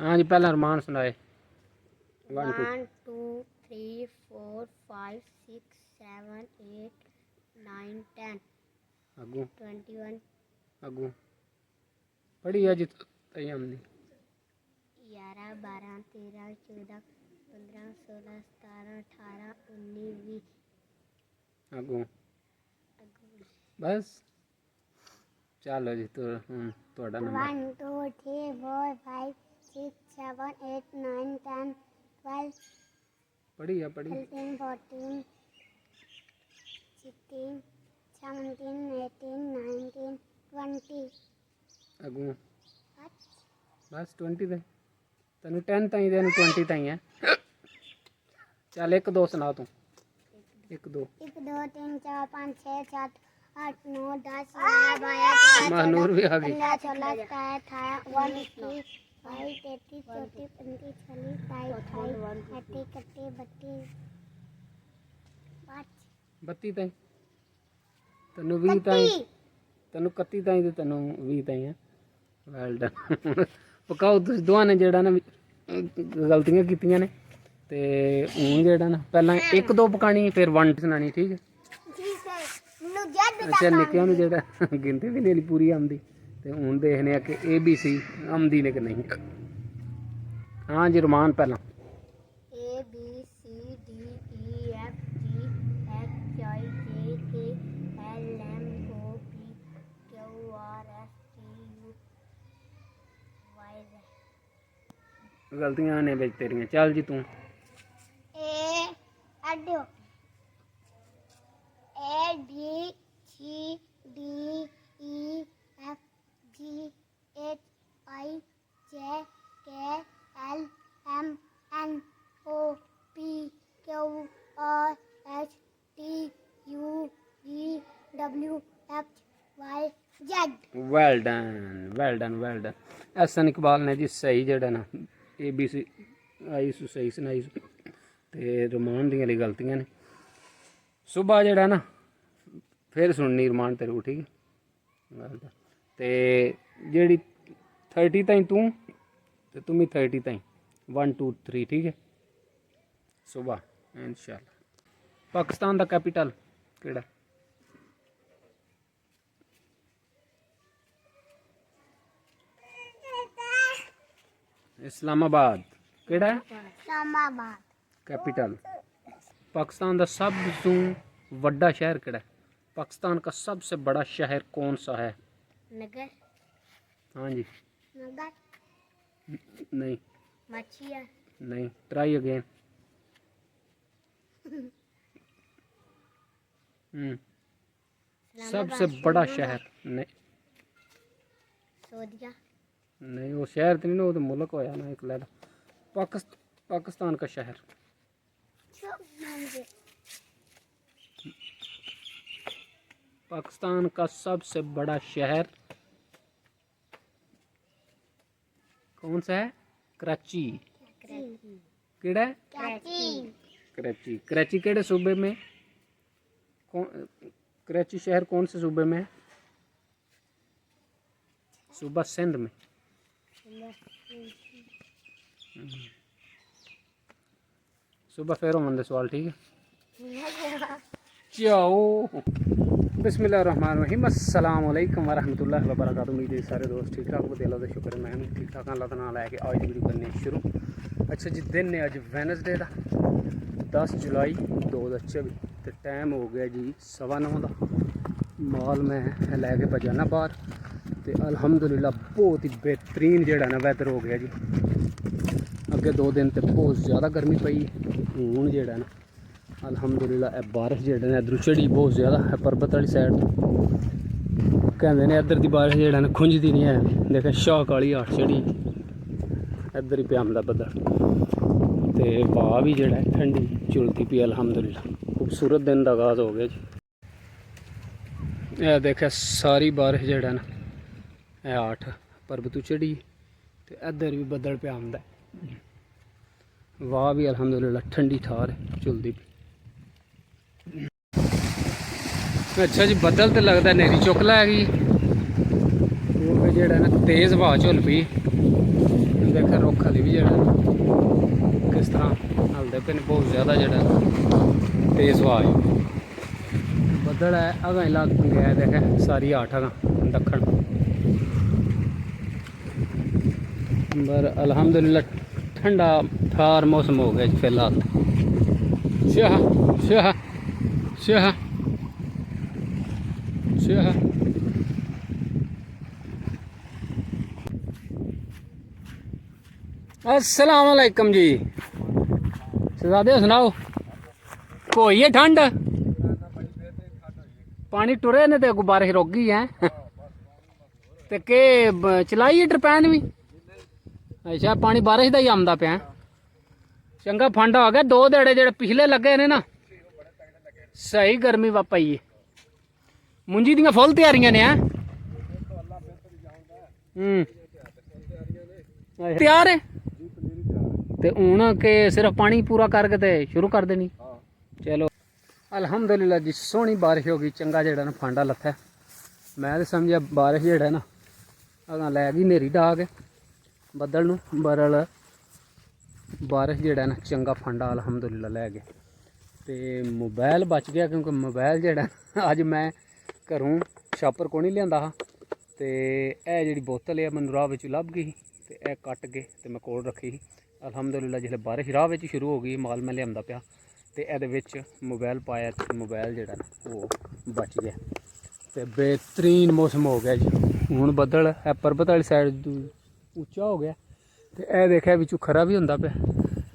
हाँ जी पहला रमान सुनाए। 1 2 3 4 5 6 7 8 9 10 अगू 21 अगू पढ़ी अज तई हमने 11 12 13 14 15 16 17 18 19 20 अगू बस चलो जी तो थोड़ा नंबर 1 2 3 4 5 6 7 8 9 10 12 पढ़ी है पढ़ी 13 14 16 17 18 19 20 अगू बस बस 20 ते तेन 10 ताई तेन 20 ताई है। चल एक दो सुना तू 1 2 1 2 3 4 5 6 7 8 9 10 11 12 महानूर भी आ गई 15 16 17 18 19 22 23 24 25 26 27 28 31 32 ताई तेन 20 ताई तेन 31 ताई ते तेन 20 ताई है। वैल डन पकाओ तुस दोवां ने जेड़ा ना गलतियां कीतियां ने ते हूँ जेड़ा ना पहला 1 2 पकानी फिर 1 सुनानी ठीक है। अच्छा निक्के नूं जेड़ा गिनती भी नहीं पूरी आंदी ते हूँ देखने कि ABC आंदी ने कि नहीं। हाँ जी रमान पहला A B C D E F G H I J K L M O P Q R S T U Y Z गलतियां ने बिच तेरियां चल जी तू A B C D E F G H I J K L M N O P Q R S T U V W X Y Z well done well done well done. Ahsan Iqbal ने जी सही जेड़ा ना ABC आई सू सही सुनाई सू ते रमान दियां ली गलतियां ने। सुबह जेड़ा ना फिर सुननी रमान तेरे को ठीक है। वैल डन ते जेड़ी 30 ताई तू ते तुम्हें 30 ताई 1 2 3 ठीक है सुबह इंशाल्लाह। पाकिस्तान दा कैपिटल केड़ा? इस्लामाबाद केड़ा है इस्लामाबाद कैपिटल? पाकिस्तान का सबसे बड़ा शहर केड़ा है? पाकिस्तान का सबसे बड़ा शहर कौन सा है? नगर हाँ जी नगर नहीं मछिया नहीं ट्राई अगेन। सबसे बड़ा शहर नहीं सऊदिया नहीं वो शहर तो नहीं ना वो तो मुल्क होया ना एक लैला। पाकिस्तान का शहर पाकिस्तान का सबसे बड़ा शहर कौन सा है? कराची केड़ा है? कराची कराची केड़े सूबे में कराची शहर कौन से सूबे में है? सूबा सिंध में। सुबह फिर होंगे सवाल ठीक है। जाओ बिस्मिल्लाहिर्रहमानिर्रहीम अस्सलाम वालेकुम वरहमतुल्लाहि वबरकातुहू। उम्मीद है सारे दोस्त ठीक ठाक होते अल्लाह का शुक्र है मैं भी ठीक ठाक अल्लाह का नाम लैके आज वीडियो करने शुरू। अच्छा जी दिन है अज वैनसडे का 10 जुलाई 2024 तो टाइम हो गया जी 9:15 का। माल मैं लैके भजाना बाहर तो अल्हम्दुलिल्लाह बहुत ही बेहतरीन जेड़ा ना वैदर हो गया जी। अगे 2 दिन तो बहुत ज़्यादा गर्मी पई हूँ जेड़ा ना अल्हम्दुलिल्लाह बारिश जेड़ा ना इधरों चढ़ी बहुत ज़्यादा है परबत वाली साइड कहते ने इधर की बारिश जेड़ा ना खुंजदी नहीं है। देखे शाह काली हाट चढ़ी इधर ही प्यादा बदल तो हवा भी जेड़ा है ठंडी चुलती पी अल्हम्दुलिल्लाह खूबसूरत दिन का आगाज़ हो गया जी। यह देखे सारी बारिश जेड़ा ना हाट परबतू चढ़ी तो इधर भी बदल पे आंदा वाह भी अल्हम्दुलिल्लाह ठंडी ठार है चुलती पी। अच्छा जी बदल तो लगता नेरी चुक लैगी क्योंकि जेड़ा ना तेज़ हवा झुल पी देखा रुख हली भी जड़ा किस तरह हलते पे बहुत ज़्यादा जड़ा तेज़ हवा आई बदल है अगर लग गया देखे सारी आठ अगर दखन पर अल्हम्दुलिल्लाह ठंडा ठार मौसम हो गया फिलहाल शाह शाह शाह शाह अस्सलाम वालेकुम जी शहजादे सुनाओ कोई है ठंड पानी टुरे ने ते बारिश रुक गई है ते के चलाई टरपैन भी अच्छा पानी बारिश का ही आंदा पिया चंगा फंड आ गया दो देड़े जेड़े पिछले लगे ने ना सही गर्मी पई है मुंजी दियां फुल तैयारियां ने तैयार है ते हूँ के सिर्फ पानी पूरा करके ते शुरू कर देनी चलो अल्हम्दुलिल्लाह जी सोहनी बारिश हो गई चंगा जेड़ा ना फांडा लत्था मैं तो समझा बारिश जेड़ा ना अगर लै गई नेरी डा के बदल नूं बरल बारिश जेड़ा ना चंगा फांडा अल्हम्दुलिल्लाह लै गए ते मोबाइल बच गया क्योंकि मोबाइल जेड़ा अज मैं घरों छापर को नहीं लिया हा ते ए जेड़ी बोतल है मैनूं राह विच लभ गई ते ए कट के ते मैं कोल रखी ही अल्हम्दुलिल्लाह जिसले बारिश राह विच शुरू हो गई माल मैं लिया पिया ते एहदे विच मोबाइल पाया ते मोबाइल जेड़ा ना वो बच गया ते बेहतरीन मौसम हो गया जी हुण बदल है परबत वाली साइड उच्चा हो गया ते ए देखिया बिचू खरा भी हुंदा पिया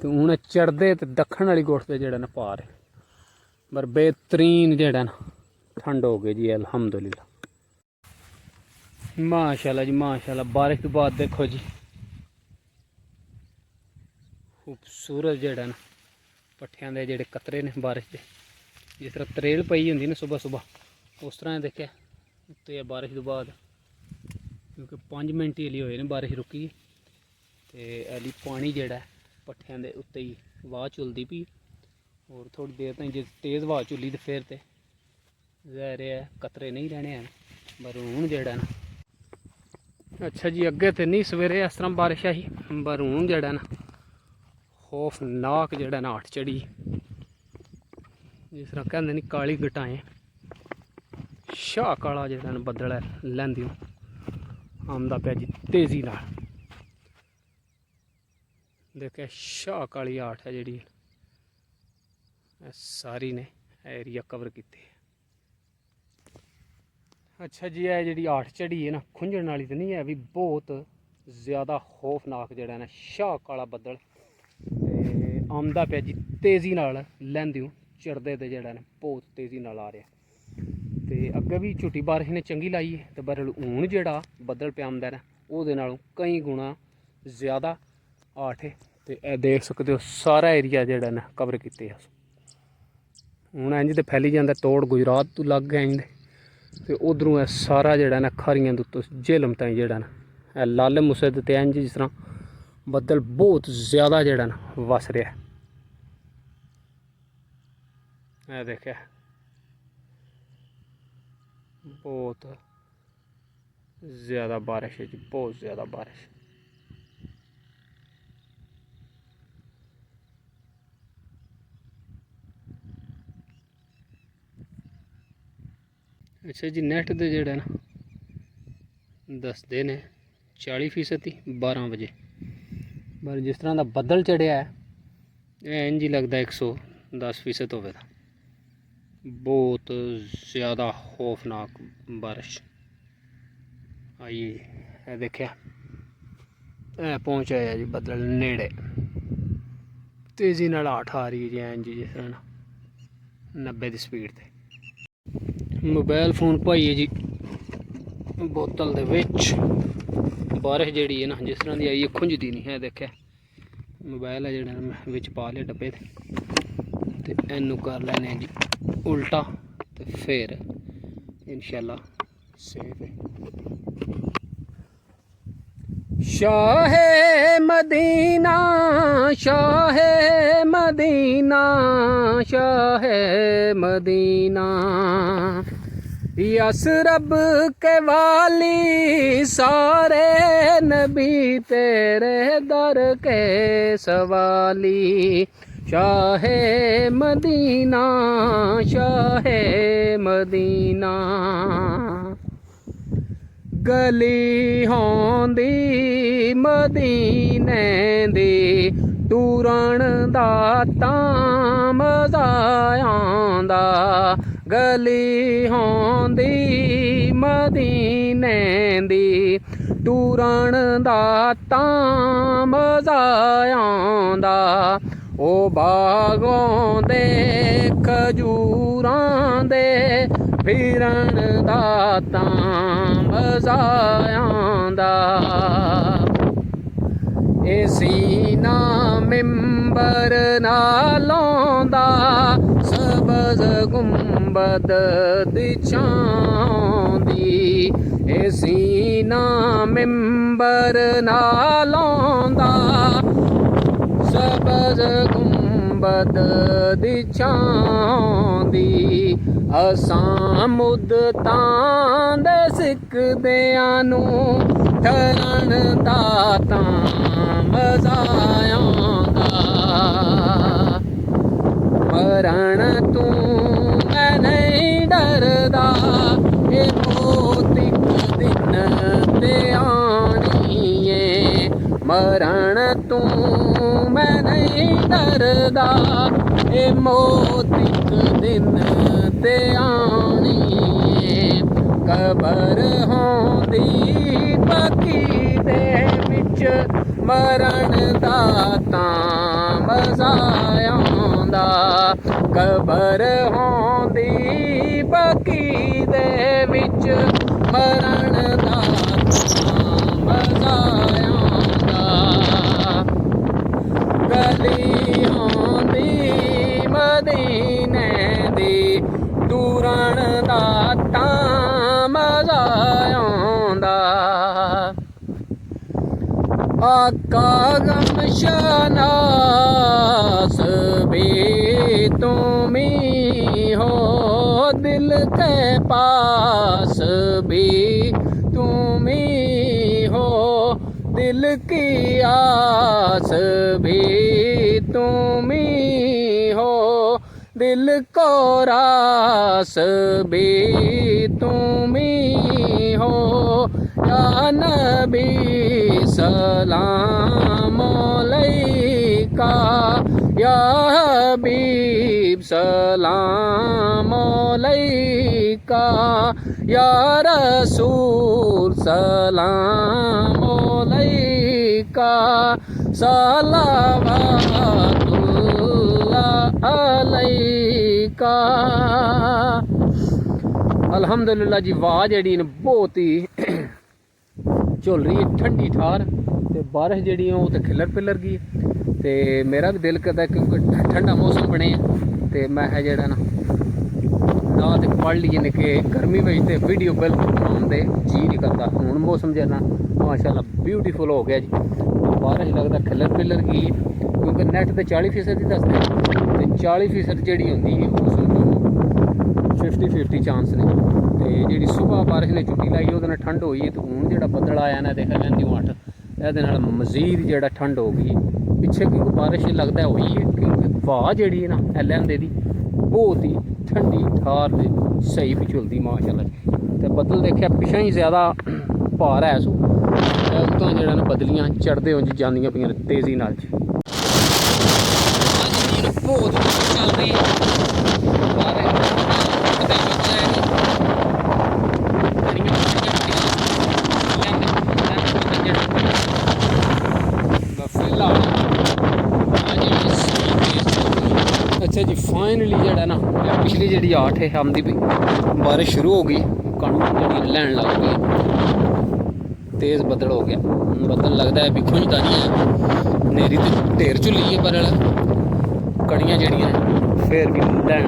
ते हुण चढ़दे ते दक्खण वाली गोठ ते जेड़ा ना पार है पर बेहतरीन जेड़ा ना ठंड हो गई जी अल्हम्दुलिल्लाह माशाल्लाह जी माशाल्लाह बारिश के बाद देखो जी खूबसूरत जेड़ा ना पट्ठियां दे जेड़े कतरे ने बारिश के जिस तरह तरेल पई होंदी ना सुबह सुबह उस तरह देखिया उत्ते बारिश के बाद क्योंकि 5 मिनट ही हली होए ने बारिश रुकी ते हली पानी जेड़ा पट्ठियां दे उत्ते ही वाह चुलदी पई और थोड़ी देर ताईं जे तेज़ हवा चुली तो फिर तो ज़ाहिर है कतरे नहीं रहने हैं पर हूँ जेड़ा ना अच्छा जी अगे तो नहीं सवेरे इस तरह बारिश आई पर हूँ जेड़ा ना खौफनाक जेड़ा ना हट चढ़ी जिस तरह कहते नहीं काली गटाएं शाह काला जेड़ा ना बदल है लैंदियों आमदा पिया जी तेज़ी नाल देखिए शाह काली आठ है जी सारी ने एरिया कवर किते अच्छा जी है जी आठ चढ़ी है ना खुंजण वाली तो नहीं है भी बहुत ज़्यादा खौफनाक जेड़ा ना शाह काला बदल आमदा पिया जी तेज़ी नाल लैंदियों चढ़दे ते जेड़ा ना बहुत तेज़ी नाल आ रहा ते अगे भी झुटी बारिश ने चंगी लाई है तो पर हूँ जेड़ा बदल पे आमदा ना उहदे नालों कई गुणा ज़्यादा आठ है तो देख सकते हो सारा एरिया जेड़ा ना कवर किते हूँ इंज तो फैली जाता तोड़ गुजरात तो लग गया इंज तो उधरों सारा जेड़ा ना खारियां तो झेलम ताईं जेड़ा ना लाले मूसे ते इंज जिस तरह बदल बहुत ज़्यादा जेड़ा ना वस रहा है देखिया बहुत ज़्यादा बारिश है जी बहुत ज़्यादा बारिश अच्छा जी नेट दे जेड़ा ना दसदे ने 40% ही 12 बजे पर जिस तरह का बदल चढ़िया है इंज ही लगता 110% होगा बहुत ज़्यादा खौफनाक बारिश आई है देखिया पहुँच आया जी बदल नेड़े तेज़ी नाल आठ आ रही है जी इंज जिस तरह ना 90 की स्पीड से मोबाइल फोन पाइए जी बोतल दे विच बारिश जेड़ी है ना जिस तरह की आई है खुंजदी नहीं है देखिया मोबाइल है जेड़ा मैं विच पा लिया डब्बे ते इनू कर लैने जी उल्टा तो फिर इंशाल्लाह सेफ है Shah Medina Shah Medina Shah Medina yes रब के वाली सारे नबी तेरे दर के सवाली शाहे मदीना शाहे मदीना गली होंदी मदीने दी टूरन दा तां मज़ा आंदा गली होंदी मदीने दी टूरन दा तां मज़ा आंदा ओ बागों दे खजूरां दे फिरन दा तां मज़ा आंदा ए सीना मिंबर नालों दा सबज़ गुंबद दी छां दी ए सीना मिंबर नालों दा सबज़ गुंबद दी छां दी असां मुद्दतां दे सिकदियां नूं ठरण दा तां मज़ा आंदा मरण तूं मैं नहीं डरदा ए मौत इक दिन ते आनी ऐ मरण तूं मैं नहीं डरदा ए मौत इक दिन ते आनी ऐ कबर होंदी पक्की दे विच मरण दा तां मज़ा आंदा कबर होंदी पक्की दे विच मरण दा तां मज़ा आंदा गली होंदी मदीने दी टूरन दा तां मज़ा आंदा आका गम शनास भी तुमी हो दिल के पास भी तुमी हो दिल की आस भी तुमी हो दिल को रास भी तुमी हो या नबी सलाम अलैका या हबीब सलाम अलैका या रसूल सलाम अलैका सलावतुल्लाह अलैका। अल्हम्दुलिल्लाह जी वाह जी बहुत ही झुल रही है ठंडी ठार ते बारिश जी वो तो खिलर पिलर गई तो मेरा भी दिल करता क्योंकि ठंडा मौसम बने तो मैं जरा ना तो पढ़ लीए ने कि गर्मी में तो वीडियो बिल्कुल बनाने जी नहीं करता हूँ मौसम जो ना माशाल्लाह ब्यूटीफुल हो गया जी बारिश लगता खिलर पिलर गई क्योंकि नैट तो 40% ही दसते तो 40% जी होंगी उस 50-50 चांस ने तो जी सुबह बारिश ने छुट्टी लाई वो ठंड हुई तो हूँ जो बदल आया ना देखा लेंदी 8 ये मजीद जो ठंड हो गई पिछे क्योंकि बारिश लगता हुई है क्योंकि वाह जी है ना लैंदे की बहुत ही ठंडी ठार से सही भी चलती माशाल्लाह तो बदल देखा पिछा ही ज़्यादा भार है सो उतों जो बदलियाँ चढ़ते हो जांदियां पियां तेज़ी नाल बहुत चल रही अच्छा जी फाइनली जड़ा ना पिछली जी 8 है आमदी पई बारिश शुरू हो गई कणक जी लैन लग गई तेज़ बदल हो गया बदल लगता है भी खुंजता नहीं है नेरी तो ढेर झुली है पर कड़ियाँ जड़ियाँ फिर भी लैन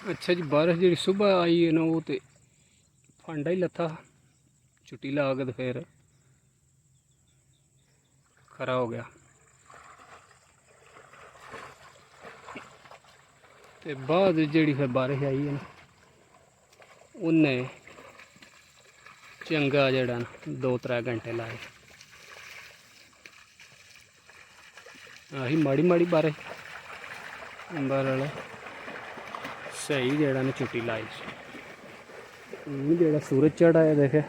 अच्छा जी बारिश जी सुबह आई है ना वो तो फांडा ही लथा छुट्टी ला के तो फिर खरा हो गया ਤੇ ਬਾਅਦ ਜਿਹੜੀ ਫਿਰ ਬਾਰਿਸ਼ ਆਈ ਹੈ ਨਾ ਉਹਨੇ ਚੰਗਾ ਜਿਹੜਾ ਨਾ 2-3 ਘੰਟੇ ਲਾਏ। ਆਹੀ ਮਾੜੀ ਮਾੜੀ ਬਾਰਿਸ਼ ਅੰਬਰ ਸਹੀ ਜਿਹੜਾ ਨੇ ਛੁੱਟੀ ਲਾਈ ਸੀ। ਜਿਹੜਾ ਸੂਰਜ ਚੜ੍ਹਾਇਆ ਦੇਖਿਆ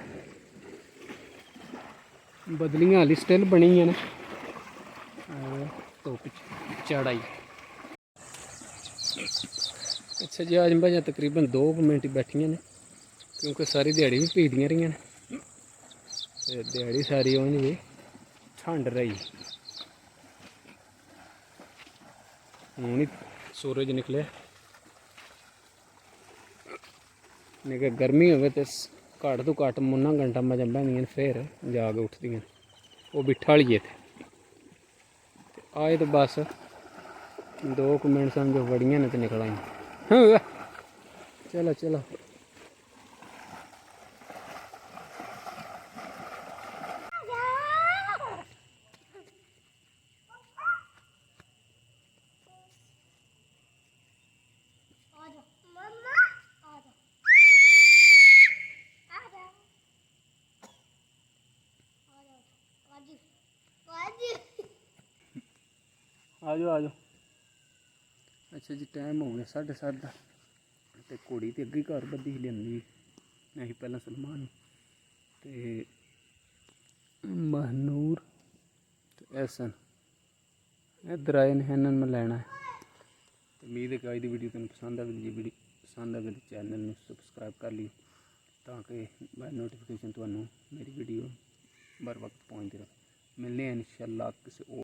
ਬਦਲੀਆਂ ਹਾਲੀ ਸਟਿਲ ਬਣੀਆਂ ਨੇ ਧੁੱਪ ਚੜ੍ਹਾਈ। ਅੱਛਾ ਜੀ ਅੱਜ ਭਾਜਾ ਤਕਰੀਬਨ 2 ਮਿੰਟ ਹੀ ਬੈਠੀਆਂ ਨੇ ਕਿਉਂਕਿ ਸਾਰੀ ਦਿਹਾੜੀ ਵੀ ਭੀਦੀਆਂ ਰਹੀਆਂ ਨੇ ਤੇ ਦਿਹਾੜੀ ਸਾਰੀ ਉਂਝ ਵੀ ਠੰਡ ਰਹੀ। ਹੁਣ ਹੀ ਸੂਰਜ ਨਿਕਲਿਆ ਨਹੀਂ ਕਿ ਗਰਮੀ ਹੋਵੇ ਤੇ ਘੱਟ ਤੋਂ ਘੱਟ ਮੁੰਨਾ ਘੰਟਾ ਮਜਾਂ ਬਹਿੰਦੀਆਂ ਫਿਰ ਜਾ ਕੇ ਉੱਠਦੀਆਂ ਉਹ ਬਿਠਾ ਲਈਏ ਤੇ ਆਏ ਤਾਂ ਬਸ 2 ਮਿੰਟ ਸਮਝੋ ਵੜੀਆਂ ਨੇ ਤੇ ਨਿਕਲ ਆਈਆਂ। ਚਲੋ ਚਲੋ आ जाओ आ जाओ। अच्छा जी टाइम हो गया 7:30 का तो घोड़ी तो अगे घर बधी लियांदी असीं पहला सलमान ते महनूर ते एहसन इधर आए ने इन्होंने मैं लैना है। तो उम्मीद है कि अज की वीडियो तुम पसंद आएगी। जी वीडियो पसंद आए तो चैनल में सबसक्राइब कर लियो ताकि नोटिफिकेशन तुम्हें मेरी वीडियो बर वक्त पहुँचती रहे। मिलने हैं इंशाअल्लाह किसी और